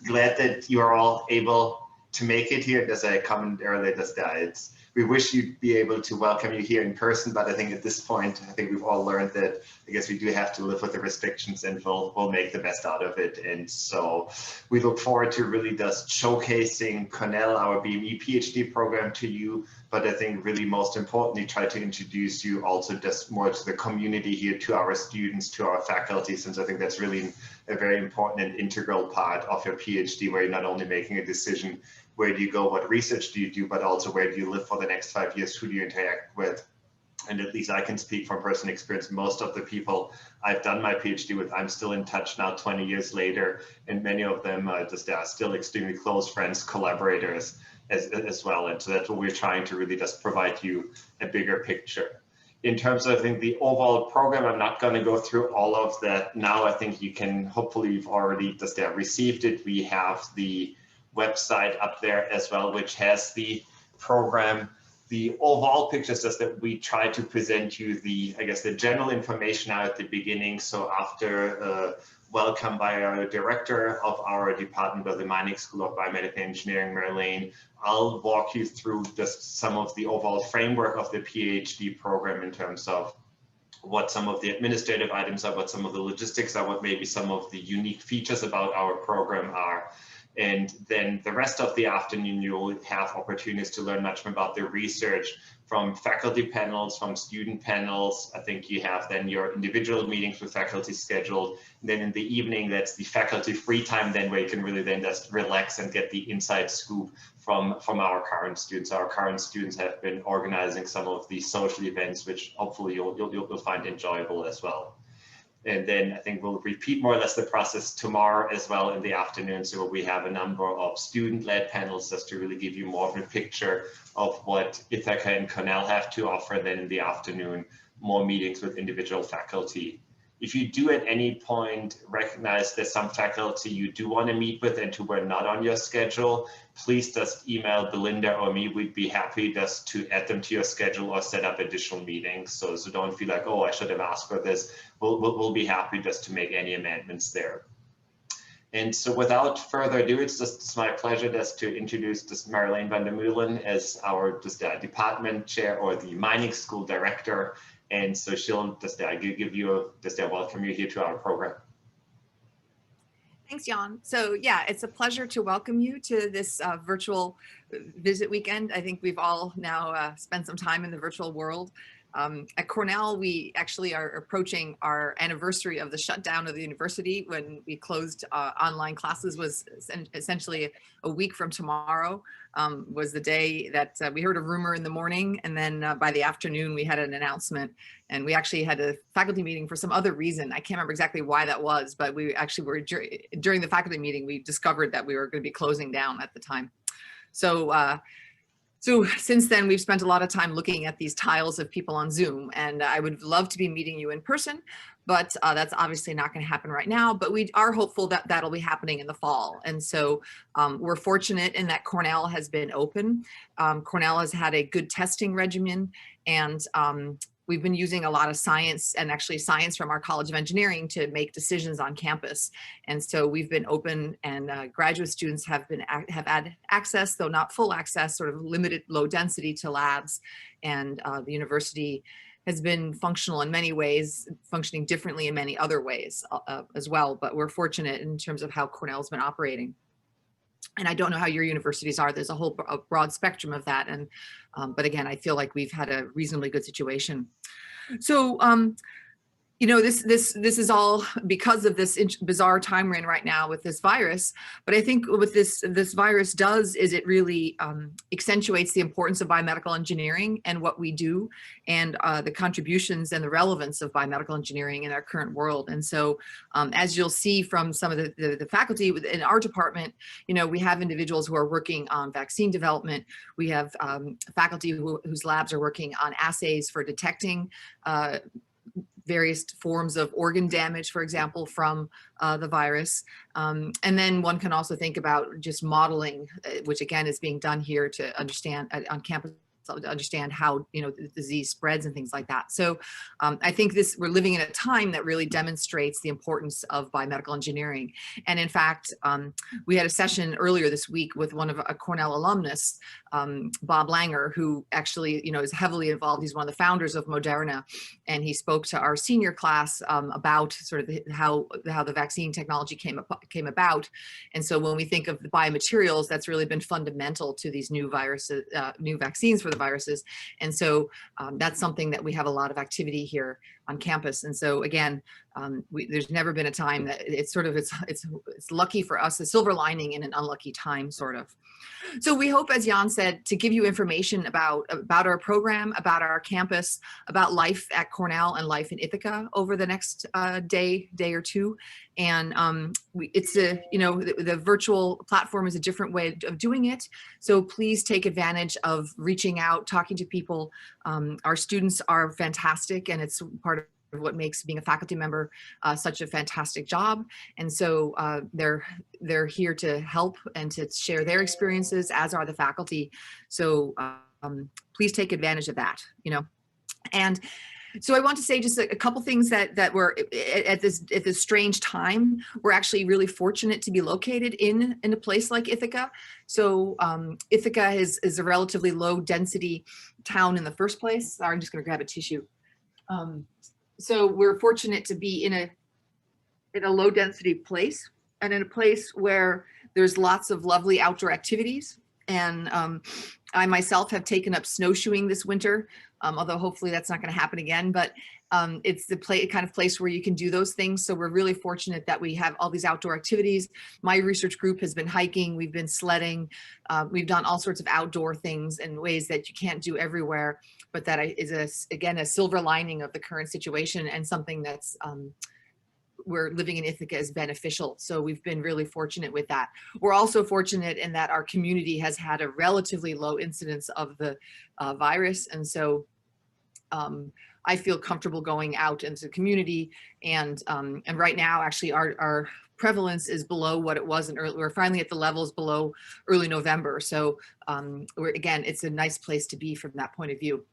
glad that you are all able to make it here. As I commented earlier, we wish you'd be able to welcome you here in person, but I think at this point, I think we've all learned that I guess we do have to live with the restrictions, and we'll make the best out of it. And so we look forward to really just showcasing Cornell, our BME PhD program, to you. But I think really most importantly, try to introduce you also just more to the community here, to our students, to our faculty, since I think that's really a very important and integral part of your PhD, where you're not only making a decision, where do you go, what research do you do, but also where do you live for the next 5 years, who do you interact with. And at least I can speak from personal experience, most of the people I've done my PhD with, I'm still in touch now 20 years later, and many of them are still extremely close friends, collaborators as well. And so that's what we're trying to really just provide you a bigger picture. In terms of, I think, the overall program, I'm not going to go through all of that now. I think you can, hopefully you've already just received it. We have the website up there as well, which has the program. The overall picture is just that we try to present you the, I guess, the general information now at the beginning. So after welcome by our director of our department of the Meinig School of Biomedical Engineering, Marjolein, I'll walk you through just some of the overall framework of the PhD program in terms of what some of the administrative items are, what some of the logistics are, what maybe some of the unique features about our program are. And then the rest of the afternoon, you'll have opportunities to learn much more about the research from faculty panels, from student panels. I think you have then your individual meetings with faculty scheduled. And then in the evening, that's the faculty free time, then where you can really then just relax and get the inside scoop from our current students. Our current students have been organizing some of these social events, which hopefully you'll find enjoyable as well. And then I think we'll repeat more or less the process tomorrow as well in the afternoon. So we have a number of student-led panels just to really give you more of a picture of what Ithaca and Cornell have to offer. Then in the afternoon, more meetings with individual faculty. If you do at any point recognize there's some faculty you do want to meet with and who were not on your schedule, please just email Belinda or me. We'd be happy just to add them to your schedule or set up additional meetings. So don't feel like, oh, I should have asked for this. We'll be happy just to make any amendments there. And so without further ado, it's my pleasure just to introduce Marjolein van der Meulen as our department chair, or the Meinig School director. And so she'll just give you welcome you here to our program. Thanks, Jan. So yeah, it's a pleasure to welcome you to this virtual visit weekend. I think we've all now spent some time in the virtual world. At Cornell, we actually are approaching our anniversary of the shutdown of the university. When we closed online classes was essentially a week from tomorrow, was the day that we heard a rumor in the morning. And then by the afternoon, we had an announcement, and we actually had a faculty meeting for some other reason. I can't remember exactly why that was, but we actually were during the faculty meeting, we discovered that we were going to be closing down at the time. So since then, we've spent a lot of time looking at these tiles of people on Zoom, and I would love to be meeting you in person, but that's obviously not going to happen right now. But we are hopeful that that'll be happening in the fall. And so we're fortunate in that Cornell has been open. Cornell has had a good testing regimen, and we've been using a lot of science, and actually science from our College of Engineering, to make decisions on campus. And so we've been open, and graduate students have had access, though not full access, sort of limited low density to labs. And the university has been functional in many ways, functioning differently in many other ways as well. But we're fortunate in terms of how Cornell's been operating. And I don't know how your universities are. There's a broad spectrum of that. And but again, I feel like we've had a reasonably good situation. So, you know, this is all because of this bizarre time we're in right now with this virus. But I think what this virus does is it really accentuates the importance of biomedical engineering and what we do, and the contributions and the relevance of biomedical engineering in our current world. And so, as you'll see from some of the faculty in our department, you know, we have individuals who are working on vaccine development. We have faculty whose labs are working on assays for detecting various forms of organ damage, for example, from the virus. And then one can also think about just modeling, which again is being done here to understand on campuses to understand how, the disease spreads and things like that. So I think we're living in a time that really demonstrates the importance of biomedical engineering. And in fact, we had a session earlier this week with one of a Cornell alumnus, Bob Langer, who actually, is heavily involved. He's one of the founders of Moderna, and he spoke to our senior class about sort of how the vaccine technology came about. And so when we think of the biomaterials, that's really been fundamental to these new viruses, new vaccines for the viruses. And so that's something that we have a lot of activity here on campus. And so again, there's never been a time that it's lucky for us, a silver lining in an unlucky time, sort of. So we hope, as Jan said, to give you information about our program, about our campus, about life at Cornell and life in Ithaca over the next day or two. And the virtual platform is a different way of doing it. So please take advantage of reaching out, talking to people. Our students are fantastic, and it's part of what makes being a faculty member such a fantastic job. And so they're here to help and to share their experiences, as are the faculty. So please take advantage of that, And so I want to say just a couple things that were at this strange time. We're actually really fortunate to be located in a place like Ithaca. So Ithaca is a relatively low density town in the first place. Sorry, I'm just going to grab a tissue. So we're fortunate to be in a low density place, and in a place where there's lots of lovely outdoor activities. And I myself have taken up snowshoeing this winter, although hopefully that's not going to happen again, but it's the kind of place where you can do those things. So we're really fortunate that we have all these outdoor activities. My research group has been hiking, we've been sledding, we've done all sorts of outdoor things in ways that you can't do everywhere, but that is again a silver lining of the current situation, and something that's we're living in Ithaca is beneficial. So we've been really fortunate with that. We're also fortunate in that our community has had a relatively low incidence of the virus. And so I feel comfortable going out into the community. And right now, actually, our prevalence is below what it was we're finally at the levels below early November. So again, it's a nice place to be from that point of view.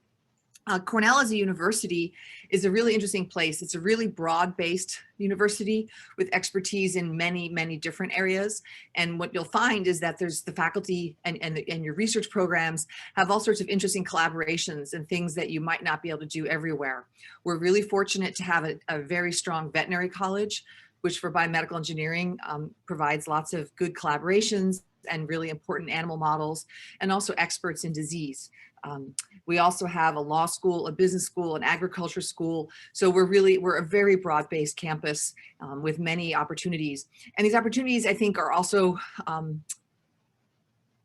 Cornell as a university is a really interesting place. It's a really broad-based university with expertise in many, many different areas. And what you'll find is that there's the faculty and your research programs have all sorts of interesting collaborations and things that you might not be able to do everywhere. We're really fortunate to have a very strong veterinary college, which for biomedical engineering provides lots of good collaborations and really important animal models, and also experts in disease. We also have a law school, a business school, an agriculture school. So we're a very broad-based campus with many opportunities. And these opportunities, I think, are also,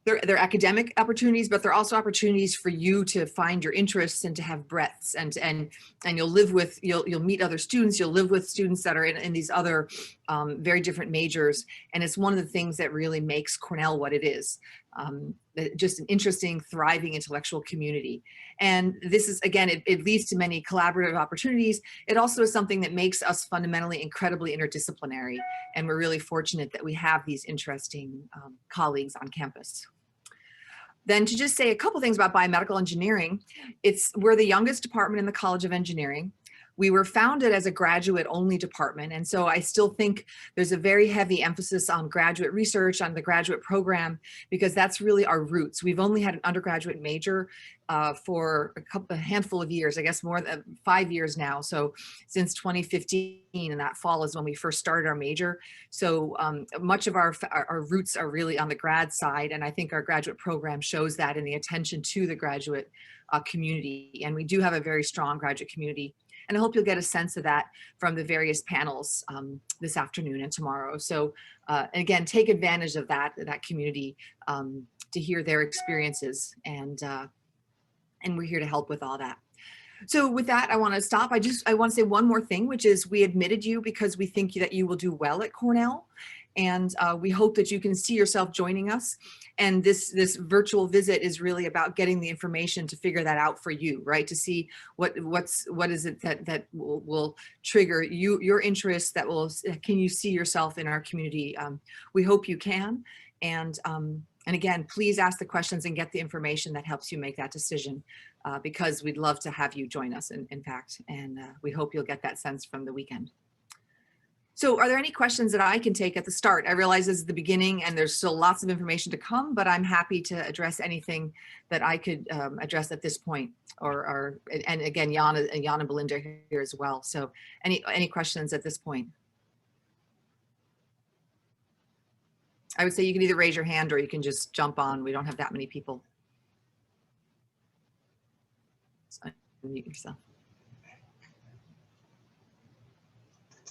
they're academic opportunities, but they're also opportunities for you to find your interests and to have breadths. And you'll meet other students, you'll live with students that are in these other very different majors. And it's one of the things that really makes Cornell what it is. Just an interesting, thriving intellectual community. And this is, again, it leads to many collaborative opportunities. It also is something that makes us fundamentally incredibly interdisciplinary. And we're really fortunate that we have these interesting colleagues on campus. Then to just say a couple things about biomedical engineering, we're the youngest department in the College of Engineering. We were founded as a graduate-only department, and so I still think there's a very heavy emphasis on graduate research, on the graduate program, because that's really our roots. We've only had an undergraduate major for a handful of years, I guess more than 5 years now. So since 2015, and that fall is when we first started our major. So much of our roots are really on the grad side, and I think our graduate program shows that in the attention to the graduate community. And we do have a very strong graduate community. And I hope you'll get a sense of that from the various panels this afternoon and tomorrow. So again, take advantage of that community to hear their experiences, and we're here to help with all that. So with that, I want to stop. I want to say one more thing, which is we admitted you because we think that you will do well at Cornell. And we hope that you can see yourself joining us. And this virtual visit is really about getting the information to figure that out for you, right? To see what is it that will trigger your interest, can you see yourself in our community? We hope you can. And And again, please ask the questions and get the information that helps you make that decision, because we'd love to have you join us, in fact, and we hope you'll get that sense from the weekend. So are there any questions that I can take at the start? I realize this is the beginning and there's still lots of information to come, but I'm happy to address anything that I could address at this point, and again, Jan and Belinda are here as well. So any questions at this point? I would say you can either raise your hand or you can just jump on. We don't have that many people. So unmute yourself.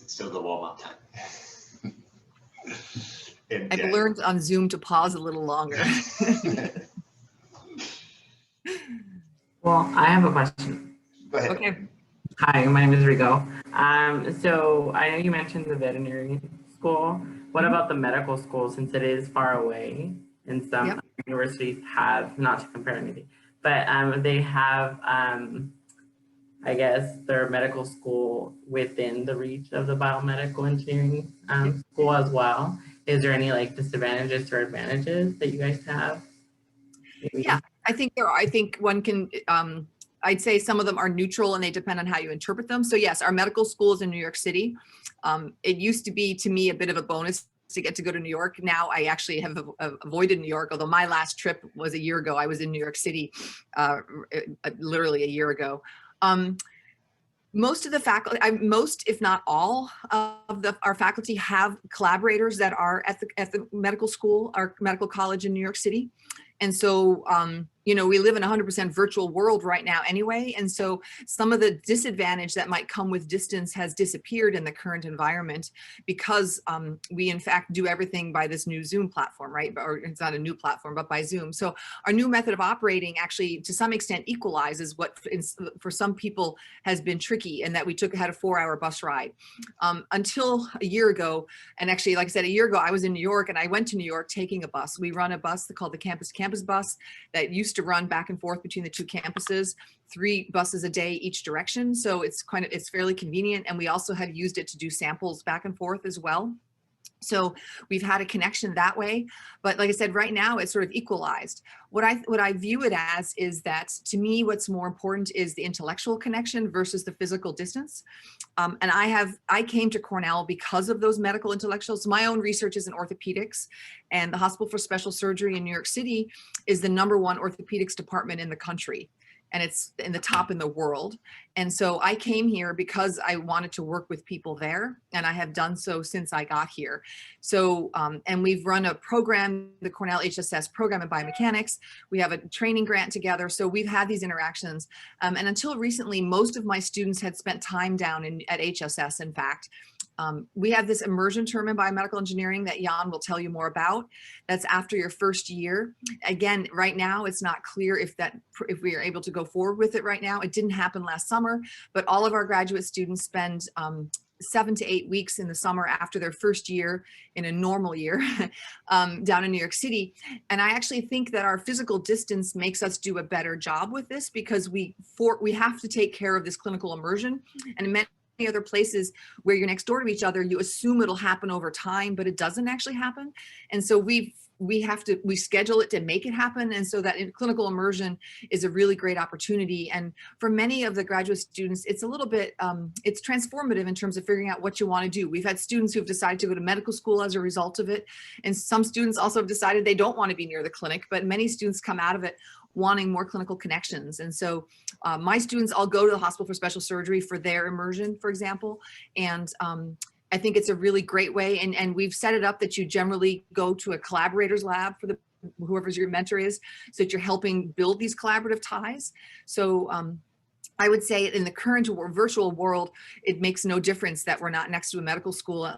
It's still the warm-up time. I've learned on Zoom to pause a little longer. Well, I have a question. Go ahead. Okay. Hi, my name is Rigo. So I know you mentioned the veterinary school. What about the medical school, since it is far away and some universities have, not to compare anything, but they have, I guess, their medical school within the reach of the biomedical engineering school as well. Is there any like disadvantages or advantages that you guys have? Maybe? Yeah, I think one can, I'd say some of them are neutral and they depend on how you interpret them. So yes, our medical school is in New York City. It used to be, to me, a bit of a bonus to get to go to New York. Now I actually have avoided New York, although my last trip was a year ago. I was in New York City literally a year ago. Most of the faculty, most if not all of our faculty have collaborators that are at the medical school, our medical college in New York City. And so, you know, we live in a 100% virtual world right now anyway. And so some of the disadvantage that might come with distance has disappeared in the current environment because we in fact do everything by this new Zoom platform, right? Or it's not a new platform, but by Zoom. So our new method of operating actually to some extent equalizes what for some people has been tricky, and that we had a 4-hour bus ride until a year ago. And actually, like I said, a year ago, I was in New York and I went to New York taking a bus. We run a bus called the campus bus that used to run back and forth between the two campuses, 3 buses a day each direction. So it's fairly convenient. And we also have used it to do samples back and forth as well. So we've had a connection that way. But like I said, right now it's sort of equalized. What I view it as is that, to me, what's more important is the intellectual connection versus the physical distance. And I came to Cornell because of those medical intellectuals. My own research is in orthopedics, and the Hospital for Special Surgery in New York City is the #1 orthopedics department in the country. And it's in the top in the world. And so I came here because I wanted to work with people there, and I have done so since I got here. So, and we've run a program, the Cornell HSS program in biomechanics. We have a training grant together. So we've had these interactions. And until recently, most of my students had spent time down at HSS, in fact. We have this immersion term in biomedical engineering that Jan will tell you more about. That's after your first year. Again, right now, it's not clear if we are able to go forward with it right now. It didn't happen last summer, but all of our graduate students spend 7 to 8 weeks in the summer after their first year in a normal year down in New York City. And I actually think that our physical distance makes us do a better job with this, because we have to take care of this clinical immersion. And in many other places where you're next door to each other, you assume it'll happen over time, but it doesn't actually happen. And so we schedule it to make it happen. And so that clinical immersion is a really great opportunity. And for many of the graduate students, it's a little bit, it's transformative in terms of figuring out what you want to do. We've had students who've decided to go to medical school as a result of it. And some students also have decided they don't want to be near the clinic, but many students come out of it wanting more clinical connections. And so my students all go to the Hospital for Special Surgery for their immersion, for example. And I think it's a really great way. And we've set it up that you generally go to a collaborators lab for whoever your mentor is, so that you're helping build these collaborative ties. So I would say in the current virtual world, it makes no difference that we're not next to a medical school,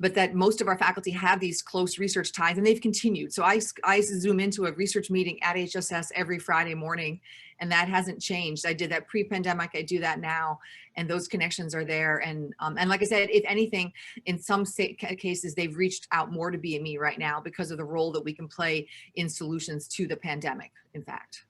but that most of our faculty have these close research ties, and they've continued. So I Zoom into a research meeting at HSS every Friday morning, and that hasn't changed. I did that pre-pandemic, I do that now, and those connections are there. And like I said, if anything, in some cases, they've reached out more to BME right now because of the role that we can play in solutions to the pandemic, in fact.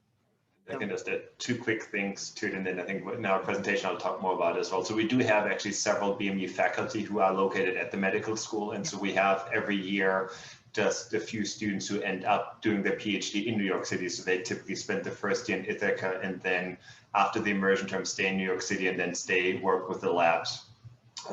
I think just 2 quick things to it, and then I think in our presentation I'll talk more about it as well. So we do have actually several BME faculty who are located at the medical school, and so we have every year just a few students who end up doing their PhD in New York City. So they typically spend the first year in Ithaca, and then after the immersion term stay in New York City, and then work with the labs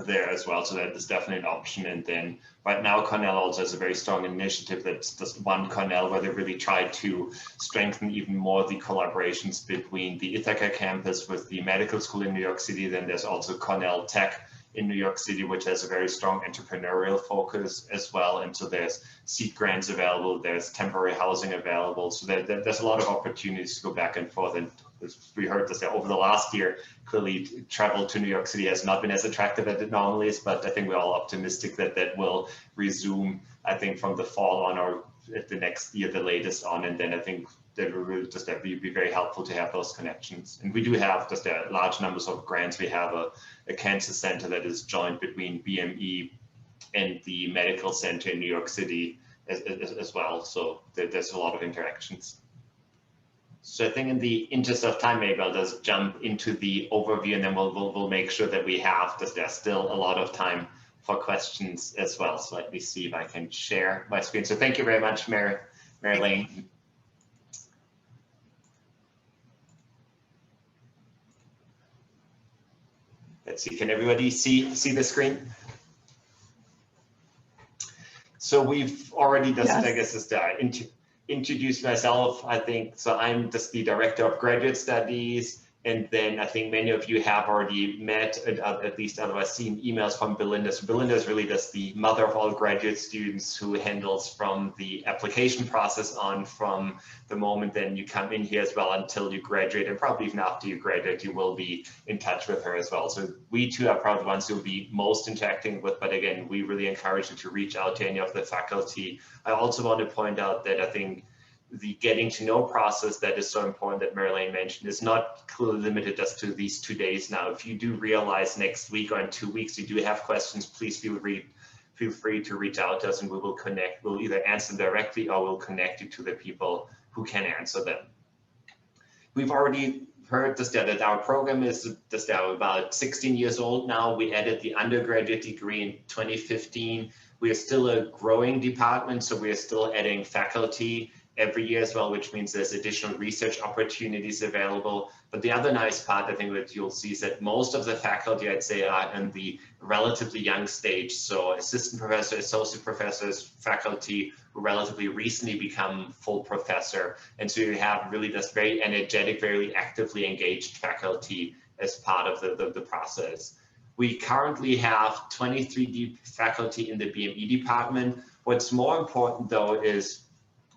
there as well. So that is definitely an option. And then right now Cornell also has a very strong initiative that's just One Cornell, where they really try to strengthen even more the collaborations between the Ithaca campus with the medical school in New York City. Then there's also Cornell Tech in New York City, which has a very strong entrepreneurial focus as well. And so there's seed grants available, there's temporary housing available. So there's a lot of opportunities to go back and forth. And as we heard this over the last year, clearly travel to New York City has not been as attractive as it normally is, but I think we're all optimistic that that will resume, I think, from the fall on, or at the next year, the latest on. And then I think that will really just be very helpful to have those connections. And we do have just large numbers of grants. We have a cancer center that is joined between BME and the medical center in New York City as well. So there's a lot of interactions. So I think in the interest of time, maybe I'll just jump into the overview, and then we'll make sure that we have, because there's still a lot of time for questions as well. So let me see if I can share my screen. So thank you very much, Marjolein. Let's see, can everybody see the screen? So we've already just, yes. I guess, just introduced myself, I think. So I'm just the Director of Graduate Studies. And then I think many of you have already met, at least otherwise seen emails from Belinda. So Belinda is really just the mother of all graduate students, who handles from the application process on, from the moment then you come in here as well until you graduate, and probably even after you graduate, you will be in touch with her as well. So we two are probably the ones you'll be most interacting with, but again, we really encourage you to reach out to any of the faculty. I also want to point out that I think the getting to know process that is so important that Marjolein mentioned is not clearly limited just to these 2 days now. If you do realize next week or in 2 weeks you do have questions, please feel free to reach out to us, and we will connect. We'll either answer them directly or we'll connect you to the people who can answer them. We've already heard just that our program is just about 16 years old now. We added the undergraduate degree in 2015. We are still a growing department, so we are still adding faculty every year as well, which means there's additional research opportunities available. But the other nice part, I think, that you'll see is that most of the faculty, I'd say, are in the relatively young stage. So assistant professors, associate professors, faculty who relatively recently become full professor. And so you have really just very energetic, very actively engaged faculty as part of the process. We currently have 23 faculty in the BME department. What's more important, though, is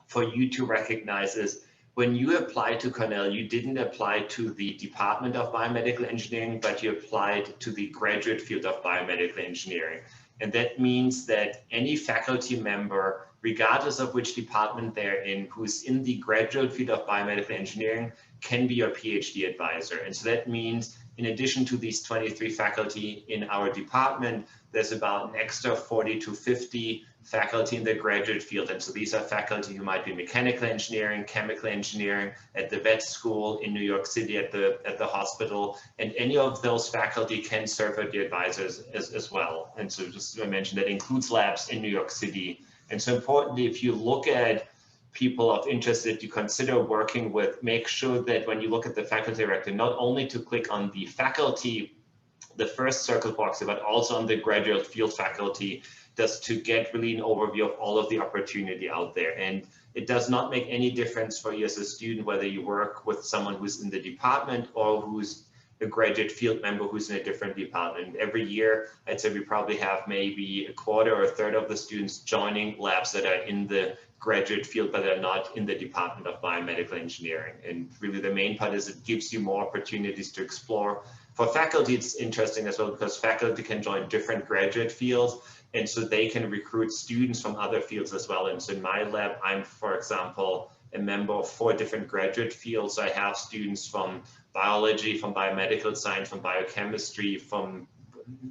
for you to recognize is when you applied to Cornell, you didn't apply to the Department of Biomedical Engineering, but you applied to the graduate field of biomedical engineering. And that means that any faculty member, regardless of which department they're in, who's in the graduate field of biomedical engineering, can be your PhD advisor. And so that means, in addition to these 23 faculty in our department, there's about an extra 40 to 50 faculty in the graduate field. And so these are faculty who might be mechanical engineering, chemical engineering, at the vet school in New York City, at the hospital, and any of those faculty can serve as the advisors as well. And so just to mention, that includes labs in New York City. And so importantly, if you look at people of interest that you consider working with, make sure that when you look at the faculty directory, not only to click on the faculty, the first circle box, but also on the graduate field faculty, just to get really an overview of all of the opportunity out there. And it does not make any difference for you as a student whether you work with someone who's in the department or who's a graduate field member who's in a different department. Every year, I'd say we probably have maybe a quarter or a third of the students joining labs that are in the graduate field, but are not in the Department of Biomedical Engineering. And really the main part is it gives you more opportunities to explore. For faculty, it's interesting as well, because faculty can join different graduate fields, and so they can recruit students from other fields as well. And so in my lab, I'm, for example, a member of 4 different graduate fields. So I have students from biology, from biomedical science, from biochemistry, from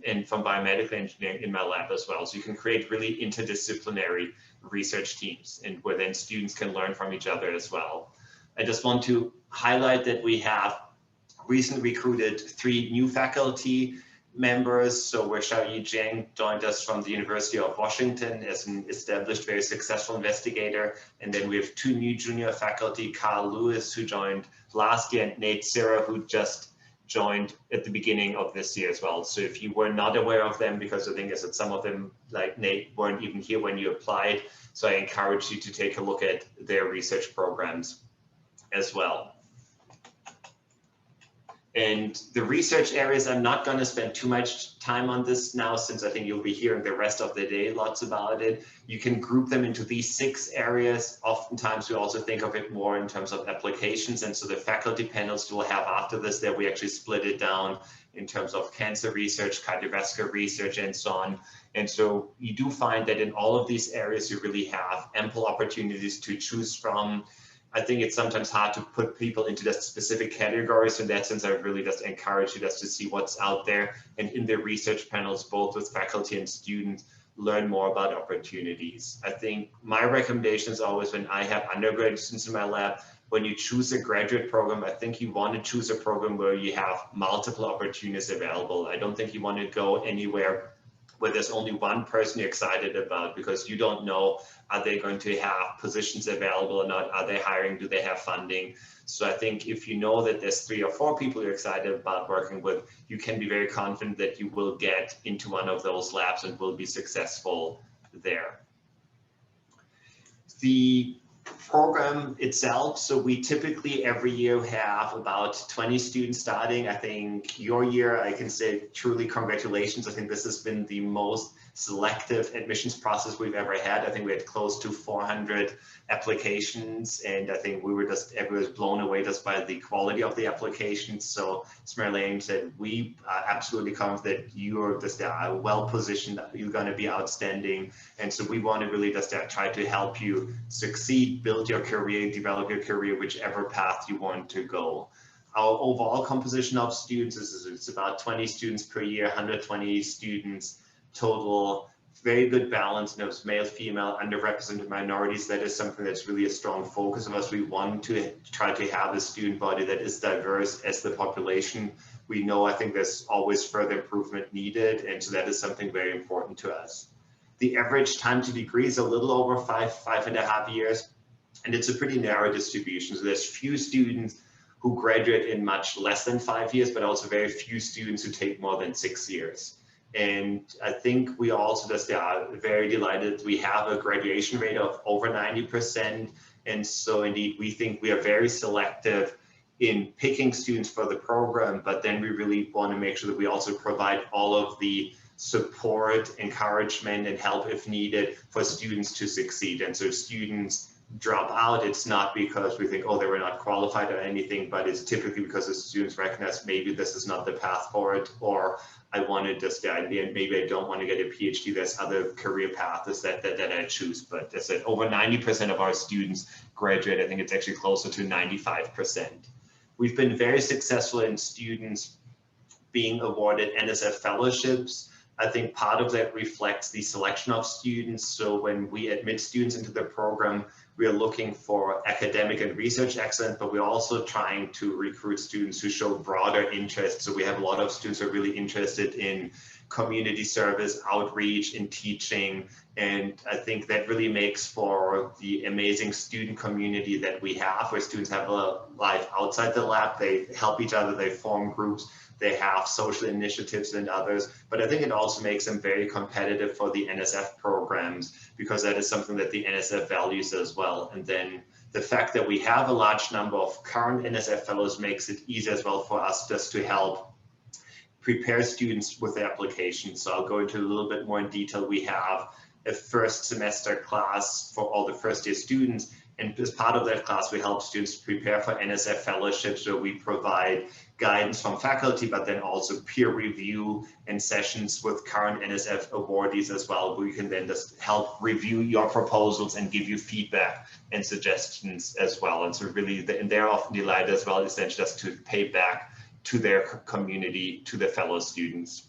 biomedical engineering in my lab as well. So you can create really interdisciplinary research teams, and where then students can learn from each other as well. I just want to highlight that we have recently recruited 3 new faculty. members. So where Xiaoyi Zheng joined us from the University of Washington as an established, very successful investigator. And then we have 2 new junior faculty, Carl Lewis, who joined last year, and Nate Serra, who just joined at the beginning of this year as well. So if you were not aware of them, because the thing is that some of them, like Nate, weren't even here when you applied. So I encourage you to take a look at their research programs as well. And the research areas, I'm not going to spend too much time on this now, since I think you'll be hearing the rest of the day lots about it. You can group them into these 6 areas. Oftentimes we also think of it more in terms of applications. And so the faculty panels we'll have after this, that we actually split it down in terms of cancer research, cardiovascular research, and so on. And so you do find that in all of these areas, you really have ample opportunities to choose from. I think it's sometimes hard to put people into just specific categories. So in that sense, I really just encourage you just to see what's out there. And in the research panels, both with faculty and students, learn more about opportunities. I think my recommendation is always, when I have undergraduate students in my lab, when you choose a graduate program, I think you want to choose a program where you have multiple opportunities available. I don't think you want to go anywhere where there's only one person you're excited about, because you don't know, are they going to have positions available or not? Are they hiring? Do they have funding? So I think if you know that there's 3 or 4 people you're excited about working with, you can be very confident that you will get into one of those labs and will be successful there. The program itself, so we typically every year have about 20 students starting. I think your year, I can say truly congratulations. I think this has been the most selective admissions process we've ever had. I think we had close to 400 applications, and I think everyone was blown away just by the quality of the applications. So as Marjolein said, we are absolutely confident that you are just well positioned, you're going to be outstanding. And so we want to really just try to help you succeed, build your career, develop your career, whichever path you want to go. Our overall composition of students is it's about 20 students per year, 120 students total. Very good balance in terms of male, female, underrepresented minorities. That is something that's really a strong focus of us. We want to try to have a student body that is diverse as the population. We know, I think there's always further improvement needed, and so that is something very important to us. The average time to degree is a little over 5.5 years, and it's a pretty narrow distribution. So there's few students who graduate in much less than 5 years, but also very few students who take more than 6 years. And I think we also just are very delighted. We have a graduation rate of over 90%. And so indeed, we think we are very selective in picking students for the program, but then we really want to make sure that we also provide all of the support, encouragement, and help if needed for students to succeed. And so if students drop out, it's not because we think, oh, they were not qualified or anything, but it's typically because the students recognize maybe this is not the path for it, or I wanted to study and maybe I don't want to get a PhD. There's other career paths that I choose. But as I said, over 90% of our students graduate. I think it's actually closer to 95%. We've been very successful in students being awarded NSF fellowships. I think part of that reflects the selection of students. So when we admit students into the program, we are looking for academic and research excellence, but we're also trying to recruit students who show broader interest. So we have a lot of students who are really interested in community service, outreach, in teaching. And I think that really makes for the amazing student community that we have, where students have a life outside the lab. They help each other, they form groups, they have social initiatives and others, but I think it also makes them very competitive for the NSF programs, because that is something that the NSF values as well. And then the fact that we have a large number of current NSF fellows makes it easy as well for us just to help prepare students with the application. So I'll go into a little bit more in detail. We have a first semester class for all the first year students. And as part of that class, we help students prepare for NSF fellowships, where we provide guidance from faculty, but then also peer review and sessions with current NSF awardees as well, where you can then just help review your proposals and give you feedback and suggestions as well. And so really, and they're often delighted as well, essentially just to pay back to their community, to the fellow students.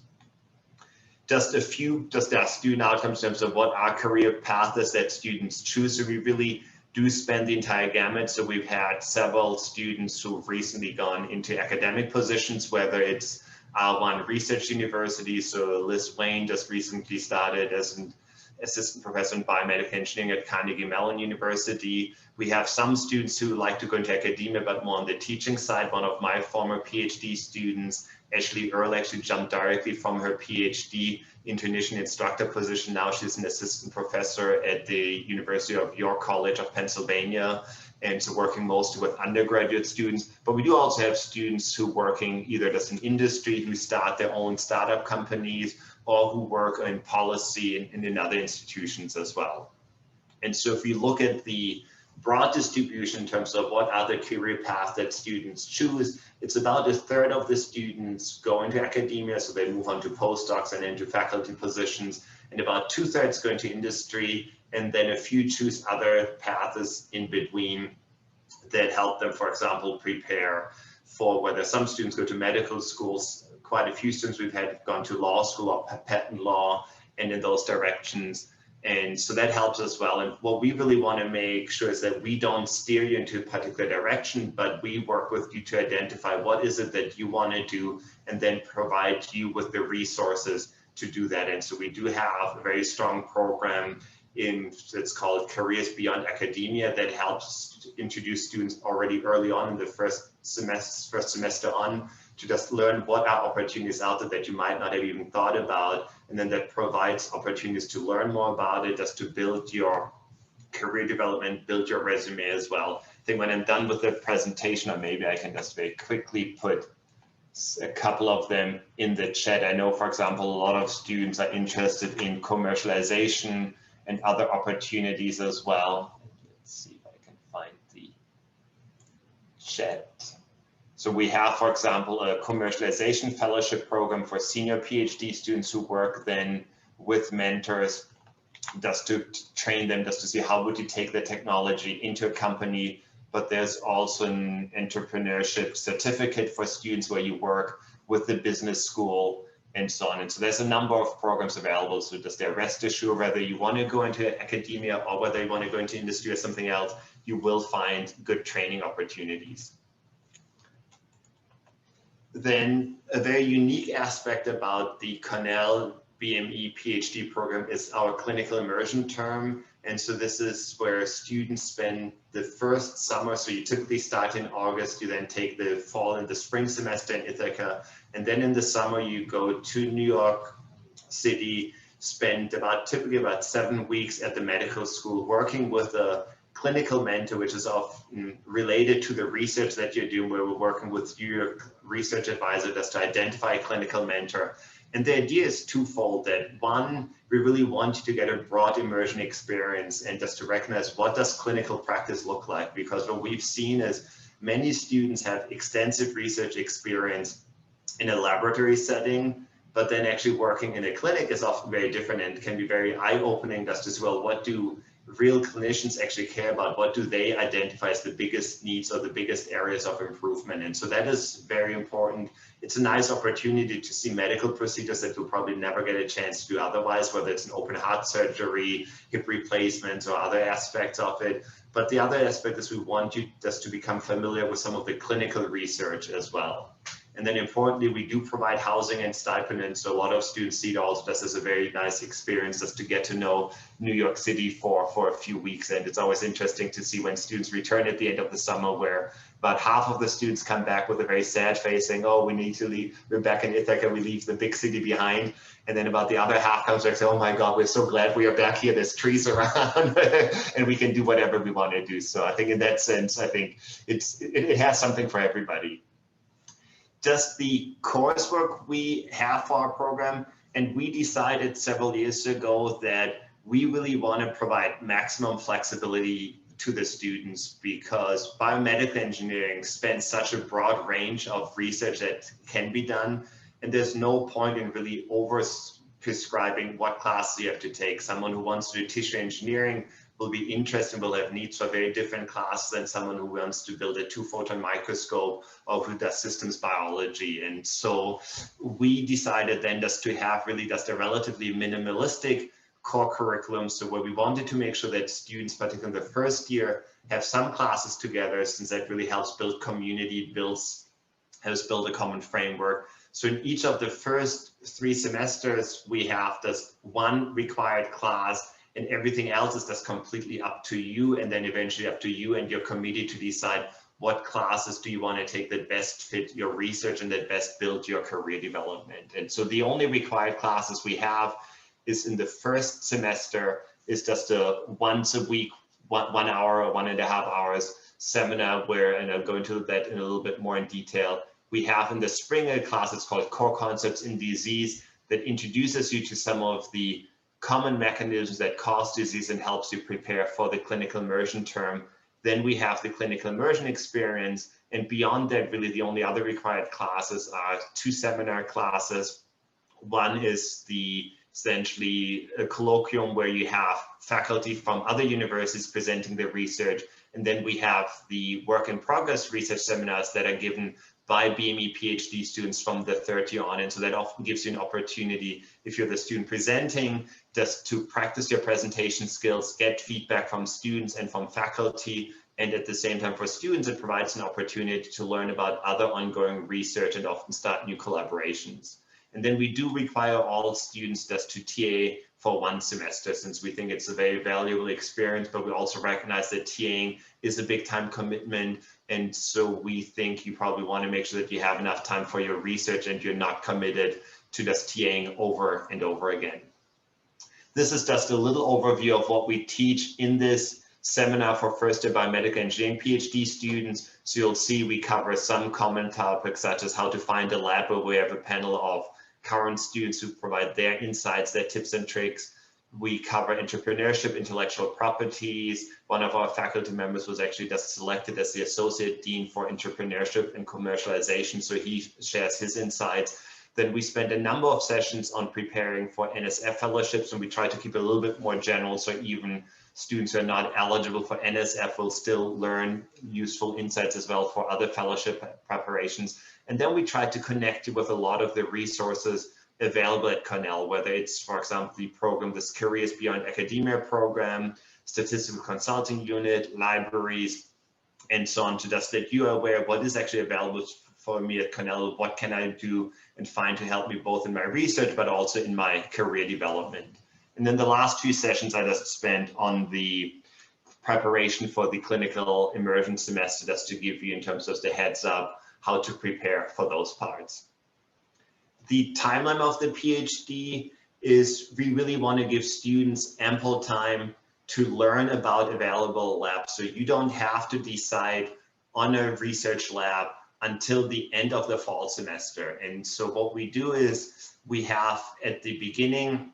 Just a few student outcomes in terms of what our career path is that students choose. So we really do span the entire gamut. So we've had several students who've recently gone into academic positions, whether it's R1 research university. So Liz Wayne just recently started as an assistant professor in biomedical engineering at Carnegie Mellon University. We have some students who like to go into academia, but more on the teaching side. One of my former PhD students, Ashley Earle, actually jumped directly from her PhD into an instructor position. Now she's an assistant professor at the University of York College of Pennsylvania, and so working mostly with undergraduate students. But we do also have students who working either just in industry, who start their own startup companies, or who work in policy and in other institutions as well. And so if we look at the broad distribution in terms of what other career paths that students choose, it's about a third of the students go into academia, so they move on to postdocs and into faculty positions, and about 2/3 go into industry, and then a few choose other paths in between that help them, for example, prepare for whether some students go to medical schools. Quite a few students we've had gone to law school or patent law and in those directions. And so that helps as well. And what we really want to make sure is that we don't steer you into a particular direction, but we work with you to identify what is it that you want to do and then provide you with the resources to do that. And so we do have a very strong program it's called Careers Beyond Academia that helps introduce students already early on in the first semester on to just learn what are opportunities out there that you might not have even thought about, and then that provides opportunities to learn more about it, just to build your career development, build your resume as well. I think when I'm done with the presentation, or maybe I can just very quickly put a couple of them in the chat. I know, for example, a lot of students are interested in commercialization and other opportunities as well. Let's see if I can find the chat. So we have, for example, a commercialization fellowship program for senior PhD students who work then with mentors, just to train them, just to see how would you take the technology into a company. But there's also an entrepreneurship certificate for students where you work with the business school and so on. And so there's a number of programs available. So just rest assured, whether you want to go into academia or whether you want to go into industry or something else, you will find good training opportunities. Then a very unique aspect about the Cornell BME PhD program is our clinical immersion term. And so this is where students spend the first summer. So you typically start in August, you then take the fall and the spring semester in Ithaca. And then in the summer, you go to New York City, spend typically about 7 weeks at the medical school, working with a clinical mentor, which is often related to the research that you're doing, where we're working with your research advisor just to identify a clinical mentor. And the idea is twofold, that one, we really want you to get a broad immersion experience and just to recognize what does clinical practice look like, because what we've seen is many students have extensive research experience in a laboratory setting, but then actually working in a clinic is often very different and can be very eye-opening just as well. What do real clinicians actually care about? What do they identify as the biggest needs or the biggest areas of improvement? And so that is very important. It's a nice opportunity to see medical procedures that you'll probably never get a chance to do otherwise, whether it's an open heart surgery, hip replacements, or other aspects of it. But the other aspect is we want you just to become familiar with some of the clinical research as well. And then importantly, we do provide housing and stipend. And so a lot of students see it also just as a very nice experience just to get to know New York City for a few weeks. And it's always interesting to see when students return at the end of the summer, where about half of the students come back with a very sad face saying, oh, we need to leave, we're back in Ithaca, we leave the big city behind. And then about the other half comes back and says, oh my God, we're so glad we are back here, there's trees around and we can do whatever we want to do. So I think in that sense, I think it has something for everybody. Just the coursework we have for our program, and we decided several years ago that we really want to provide maximum flexibility to the students, because biomedical engineering spans such a broad range of research that can be done, and there's no point in really over prescribing what classes you have to take. Someone who wants to do tissue engineering will be interested and will have needs for very different classes than someone who wants to build a 2-photon microscope or who does systems biology. And so we decided then just to have really just a relatively minimalistic core curriculum. So where we wanted to make sure that students, particularly in the first year, have some classes together, since that really helps build community, helps build a common framework. So in each of the first 3 semesters, we have this one required class, and everything else is just completely up to you, and then eventually up to you and your committee to decide what classes do you want to take that best fit your research and that best build your career development. And so the only required classes we have is in the first semester is just a once a week, 1 hour or 1.5 hours seminar where, and I'll go into that in a little bit more in detail. We have in the spring a class, it's called Core Concepts in Disease, that introduces you to some of the common mechanisms that cause disease and helps you prepare for the clinical immersion term. Then we have the clinical immersion experience, and beyond that, really the only other required classes are 2 seminar classes. One is the essentially a colloquium where you have faculty from other universities presenting their research, and then we have the work in progress research seminars that are given by BME PhD students from the 30 on. And so that often gives you an opportunity, if you're the student presenting, just to practice your presentation skills, get feedback from students and from faculty. And at the same time, for students, it provides an opportunity to learn about other ongoing research and often start new collaborations. And then we do require all students just to TA for 1 semester, since we think it's a very valuable experience, but we also recognize that TAing is a big time commitment. And so we think you probably want to make sure that you have enough time for your research and you're not committed to just TAing over and over again. This is just a little overview of what we teach in this seminar for first-year biomedical engineering PhD students. So you'll see we cover some common topics such as how to find a lab, where we have a panel of current students who provide their insights, their tips and tricks. We cover entrepreneurship, intellectual properties. One of our faculty members was actually just selected as the Associate Dean for Entrepreneurship and Commercialization, so he shares his insights. Then we spend a number of sessions on preparing for NSF fellowships, and we try to keep it a little bit more general, so even students who are not eligible for NSF will still learn useful insights as well for other fellowship preparations. And then we try to connect you with a lot of the resources available at Cornell, whether it's, for example, the program, this Careers Beyond Academia program, statistical consulting unit, libraries, and so on, to just let you aware of what is actually available for me at Cornell, what can I do and find to help me both in my research, but also in my career development. And then the last 2 sessions I just spent on the preparation for the clinical immersion semester, just to give you in terms of the heads up, how to prepare for those parts. The timeline of the PhD is we really want to give students ample time to learn about available labs. So you don't have to decide on a research lab until the end of the fall semester. And so what we do is we have at the beginning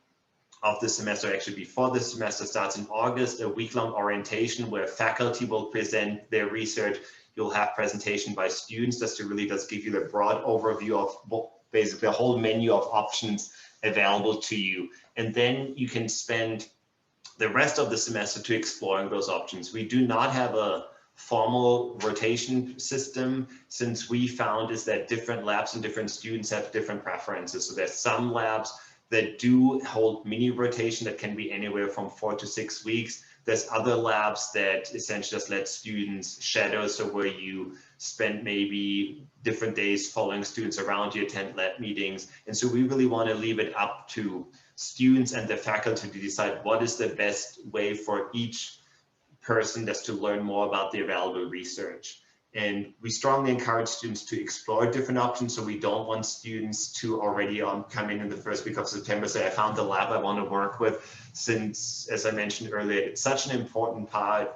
of the semester, actually before the semester starts in August, a week-long orientation where faculty will present their research. You'll have presentation by students just to really just give you the broad overview of what, basically a whole menu of options available to you. And then you can spend the rest of the semester to exploring those options. We do not have a formal rotation system, since we found is that different labs and different students have different preferences. So there's some labs that do hold mini rotation that can be anywhere from 4 to 6 weeks. There's other labs that essentially just let students shadow, so where you spend maybe different days following students around, you attend lab meetings. And so we really want to leave it up to students and the faculty to decide what is the best way for each person just to learn more about the available research. And we strongly encourage students to explore different options. So we don't want students to already come in the first week of September, say, I found the lab I want to work with, since, as I mentioned earlier, it's such an important part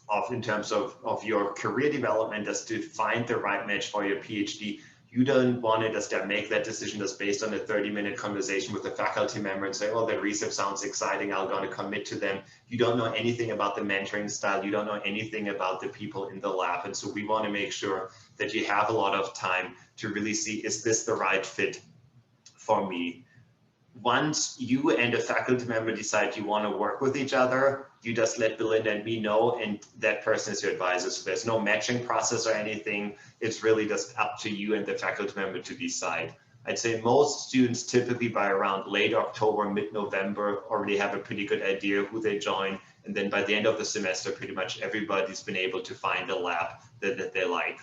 of, in terms of your career development, as to find the right match for your PhD. You don't want to just make that decision just based on a 30-minute conversation with a faculty member and say, oh, the research sounds exciting, I'm going to commit to them. You don't know anything about the mentoring style. You don't know anything about the people in the lab. And so we want to make sure that you have a lot of time to really see, is this the right fit for me? Once you and a faculty member decide you want to work with each other, you just let Belinda and me know, and that person is your advisor. So there's no matching process or anything. It's really just up to you and the faculty member to decide. I'd say most students typically by around late October, mid-November already have a pretty good idea who they join. And then by the end of the semester, pretty much everybody's been able to find a lab that they like.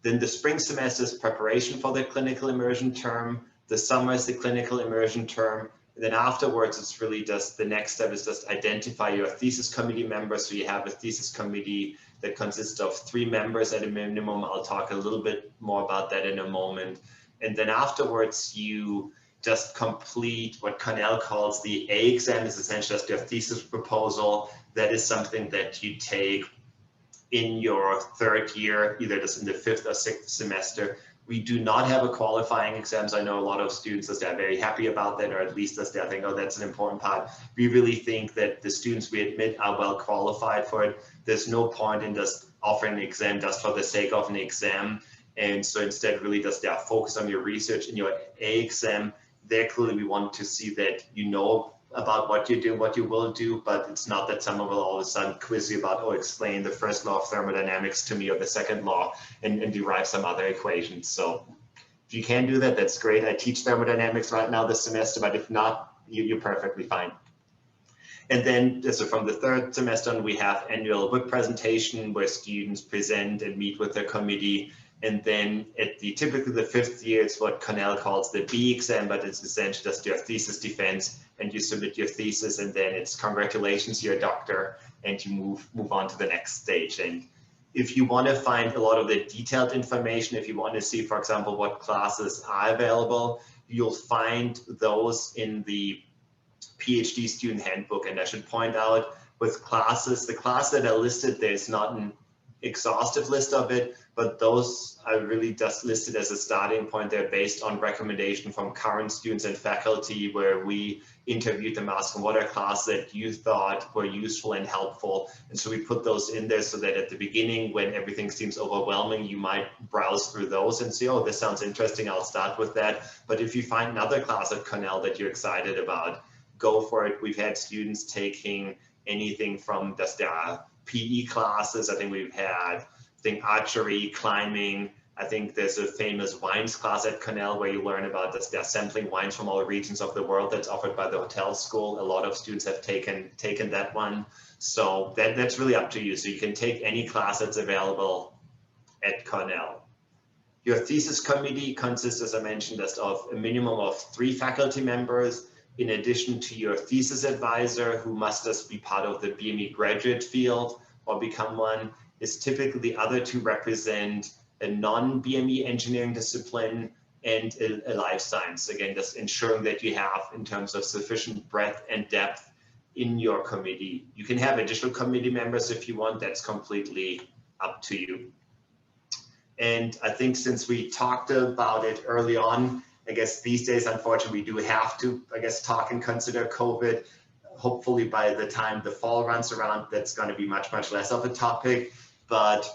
Then the spring semester is preparation for the clinical immersion term. The summer is the clinical immersion term. And then afterwards, it's really just the next step is just identify your thesis committee members. So you have a thesis committee that consists of 3 members at a minimum. I'll talk a little bit more about that in a moment. And then afterwards, you just complete what Cornell calls the A exam, is essentially just your thesis proposal. That is something that you take in your 3rd year, either just in the 5th or 6th semester. We do not have a qualifying exams. I know a lot of students that are very happy about that, or at least as they think, oh, that's an important part. We really think that the students we admit are well qualified for it. There's no point in just offering an exam just for the sake of an exam. And so instead, really just focus on your research. In your A exam, there clearly we want to see that you know about what you do, what you will do, but it's not that someone will all of a sudden quiz you about, oh, explain the first law of thermodynamics to me, or the second law, and derive some other equations. So if you can do that, that's great. I teach thermodynamics right now this semester, but if not, you're perfectly fine. And then so from the 3rd semester on, we have annual book presentation where students present and meet with their committee. And then at typically the 5th year, it's what Cornell calls the B exam, but it's essentially just your thesis defense, and you submit your thesis, and then it's congratulations, you're a doctor, and you move on to the next stage. And if you want to find a lot of the detailed information, if you want to see, for example, what classes are available, you'll find those in the PhD student handbook. And I should point out, with classes, the classes that are listed, there's not an exhaustive list of it, but those are really just listed as a starting point. They're based on recommendation from current students and faculty, where we interviewed them, asking what are classes that you thought were useful and helpful. And so we put those in there so that at the beginning, when everything seems overwhelming, you might browse through those and see, oh, this sounds interesting, I'll start with that. But if you find another class at Cornell that you're excited about, go for it. We've had students taking anything from just PE classes. I think we've had archery, climbing. I think there's a famous wines class at Cornell where you learn about this. They're sampling wines from all regions of the world that's offered by the hotel school. A lot of students have taken that one. So that's really up to you. So you can take any class that's available at Cornell. Your thesis committee consists, as I mentioned, just of a minimum of 3 faculty members, in addition to your thesis advisor, who must just be part of the BME graduate field or become one. Is typically the other 2 represent a non-BME engineering discipline and a life science. Again, just ensuring that you have, in terms of sufficient breadth and depth in your committee. You can have additional committee members if you want. That's completely up to you. And I think since we talked about it early on, I guess these days, unfortunately, we do have to, talk and consider COVID. Hopefully by the time the fall runs around, that's going to be much, much less of a topic. But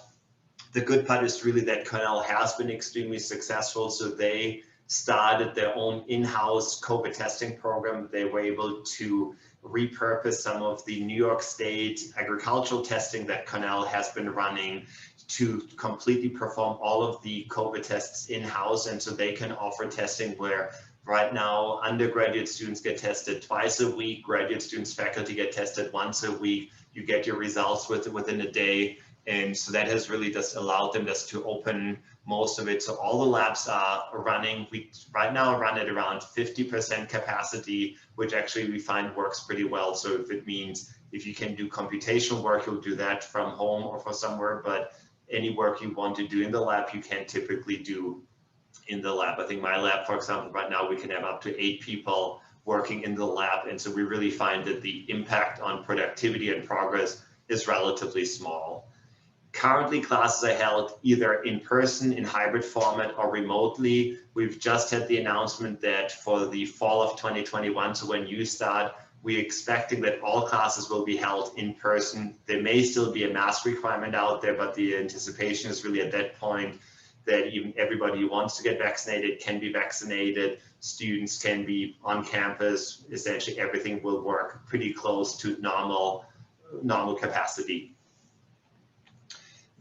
the good part is really that Cornell has been extremely successful. So they started their own in-house COVID testing program. They were able to repurpose some of the New York State agricultural testing that Cornell has been running to completely perform all of the COVID tests in-house. And so they can offer testing where right now undergraduate students get tested twice a week, graduate students, faculty get tested once a week. You get your results within a day. And so that has really just allowed them just to open most of it. So all the labs are running. We right now run at around 50% capacity, which actually we find works pretty well. So if it means if you can do computational work, you'll do that from home or from somewhere, but any work you want to do in the lab, you can typically do in the lab. I think my lab, for example, right now we can have up to 8 people working in the lab. And so we really find that the impact on productivity and progress is relatively small. Currently, classes are held either in person, in hybrid format, or remotely. We've just had the announcement that for the fall of 2021, so when you start, we're expecting that all classes will be held in person. There may still be a mask requirement out there, but the anticipation is really at that point that even everybody who wants to get vaccinated can be vaccinated. Students can be on campus. Essentially, everything will work pretty close to normal capacity.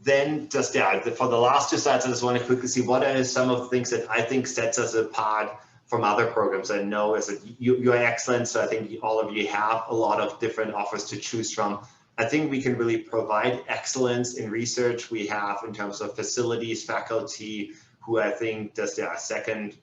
Then just, for the last 2 slides, I just want to quickly see what are some of the things that I think sets us apart from other programs. I know you're excellent, so I think all of you have a lot of different offers to choose from. I think we can really provide excellence in research. We have, in terms of facilities, faculty who I think just are second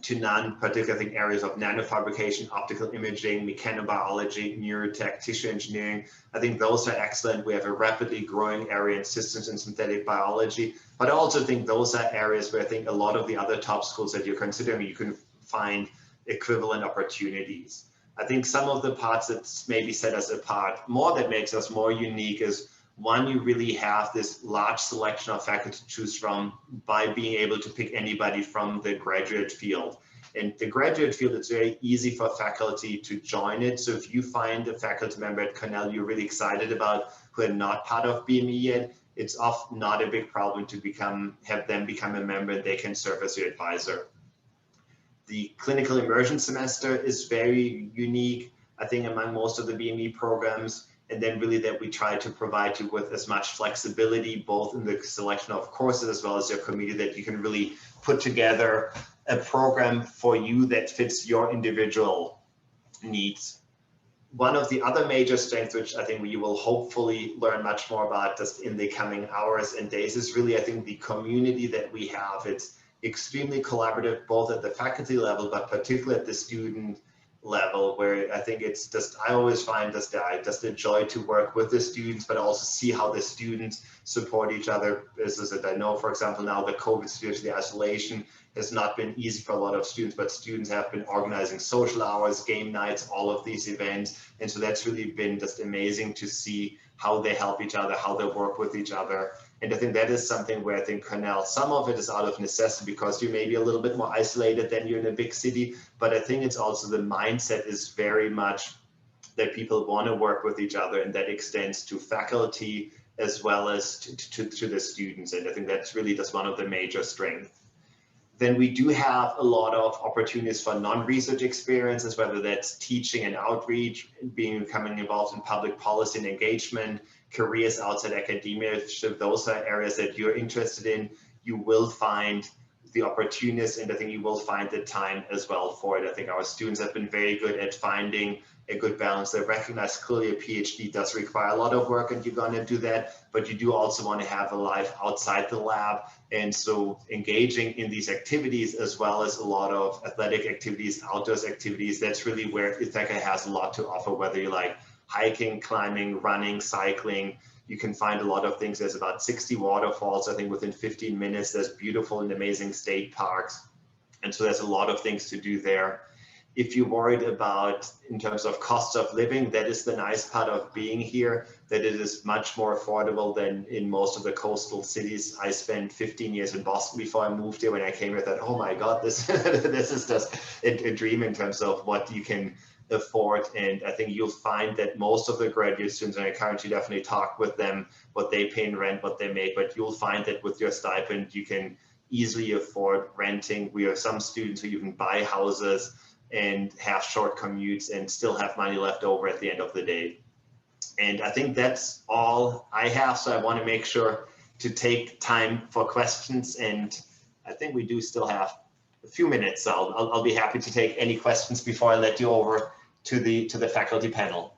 to none, particularly I think areas of nanofabrication, optical imaging, mechanobiology, neurotech, tissue engineering. I think those are excellent. We have a rapidly growing area in systems and synthetic biology, but I also think those are areas where I think a lot of the other top schools that you're considering, you can find equivalent opportunities. I think some of the parts that maybe set us apart more, that makes us more unique, is one, you really have this large selection of faculty to choose from by being able to pick anybody from the graduate field. And the graduate field, it's very easy for faculty to join it. So if you find a faculty member at Cornell you're really excited about who are not part of BME yet, it's often not a big problem to have them become a member, and they can serve as your advisor. The clinical immersion semester is very unique, I think, among most of the BME programs. And then really that we try to provide you with as much flexibility, both in the selection of courses as well as your committee, that you can really put together a program for you that fits your individual needs. One of the other major strengths, which I think you will hopefully learn much more about just in the coming hours and days, is really, I think, the community that we have. It's extremely collaborative, both at the faculty level, but particularly at the student level, where I think it's just, I always find just a joy to work with the students, but also see how the students support each other. This is it. I know, for example, now the COVID situation, the isolation has not been easy for a lot of students, but students have been organizing social hours, game nights, all of these events. And so that's really been just amazing to see how they help each other, how they work with each other. And I think that is something where I think Cornell, some of it is out of necessity because you may be a little bit more isolated than you're in a big city, but I think it's also the mindset is very much that people want to work with each other, and that extends to faculty as well as to the students. And I think that's really just one of the major strengths. Then we do have a lot of opportunities for non-research experiences, whether that's teaching and outreach, becoming involved in public policy and engagement, careers outside academia. If those are areas that you're interested in, you will find the opportunities, and I think you will find the time as well for it. I think our students have been very good at finding a good balance. They recognize clearly a PhD does require a lot of work, and you're going to do that, but you do also want to have a life outside the lab. And so engaging in these activities, as well as a lot of athletic activities, outdoors activities, that's really where Ithaca has a lot to offer, whether you like hiking, climbing, running, cycling. You can find a lot of things. There's about 60 waterfalls, I think, within 15 minutes. There's beautiful and amazing state parks. And so there's a lot of things to do there. If you're worried about, in terms of cost of living, that is the nice part of being here, that it is much more affordable than in most of the coastal cities. I spent 15 years in Boston before I moved here. When I came here, I thought, oh my God, this, this is just a dream in terms of what you can afford. And I think you'll find that most of the graduate students, and I currently definitely talk with them, what they pay in rent, what they make, but you'll find that with your stipend, you can easily afford renting. We have some students who you can buy houses and have short commutes and still have money left over at the end of the day. And I think that's all I have. So I want to make sure to take time for questions. And I think we do still have a few minutes. So I'll be happy to take any questions before I let you over to the faculty panel.